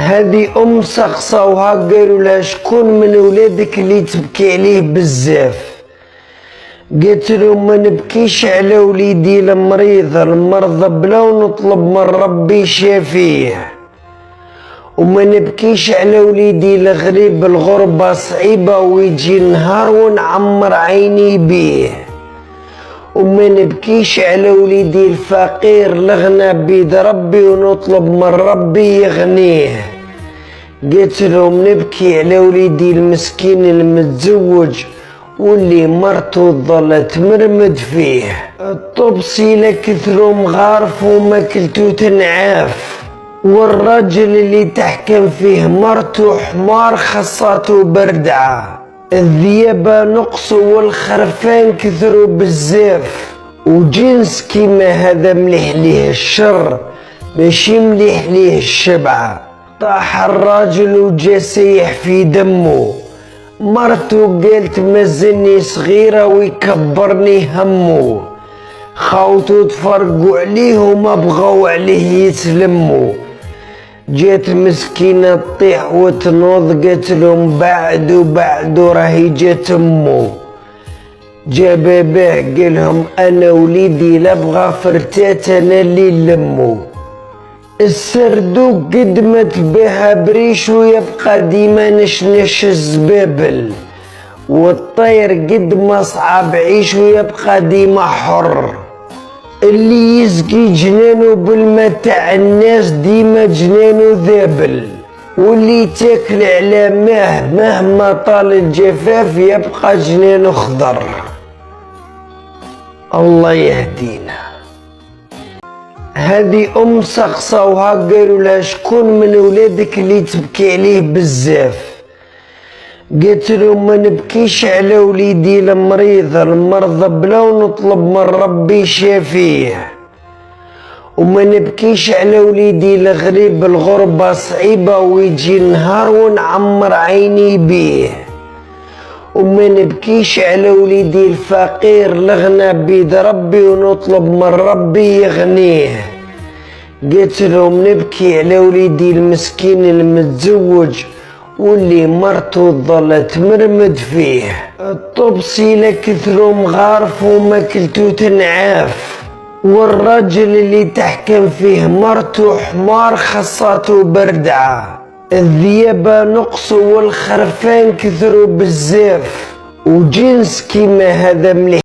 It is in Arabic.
هذه سقساوها قالوا لها شكون من ولادك اللي تبكي عليه بزاف؟ قالت لهم ما نبكيش على وليدي المرضى بلا ونطلب من ربي شافيه، وما نبكيش على وليدي الغريب الغربة صعيبة ويجي النهار ونعمر عيني بيه، وما نبكيش على وليدي الفقير الغنى بيد ربي ونطلب من ربي يغنيه. قلت لهم نبكي على وليدي المسكين المتزوج واللي مرته ظلت مرمد فيه، الطبسيلة كثروا مغارف وماكلتو تنعاف، والراجل اللي تحكم فيه مرته حمار خصاتو بردعة، الذيابة نقصوا والخرفان كثروا بزاف، وجنس كيما هذا مليح ليه الشر ماشي مليح ليه الشبعة. طاح الراجل وجا سيح في دمه، مرته قالت مازلني صغيرة ويكبرني همه، خاوتو تفرقوا عليه وما بغاو عليه يتلموا، جات مسكينة تطيح وتنوض قالت لهم بعدو راهي جات امو، جا باباه قالهم انا وليدي لا بغا فرتات انا اللي نلمو، السردوك قد ما تباها بريش ويبقى ديما نشنش الزبابل، والطير قد ما صعب عيش ويبقى ديما حر، اللي يسقي جنانو بالما تاع الناس ديما جنانو ذابل، واللي تاكل على ماه مهما طال الجفاف يبقى جنانو خضر. الله يهدينا. هذه سقساوها قالوا لها شكون من ولادك اللي تبكي عليه بزاف؟ قالت لهم ما نبكيش على وليدي المرضى بلا ونطلب من ربي شافيه، وما نبكيش على وليدي الغريب الغربة صعيبة ويجي النهار ونعمر عيني بيه، وما نبكيش على وليدي الفقير الغنى بيد ربي ونطلب من ربي يغنيه. قلت لهم نبكي على وليدي المسكين المتزوج واللي مرته ظلت مرمد فيه، الطبسيلة كثروا مغارف وماكلتو تنعاف، والراجل اللي تحكم فيه مرته حمار خصاتو بردعة، الذيابة نقصوا والخرفان كثروا بزاف، وجنس كيما هذا مليح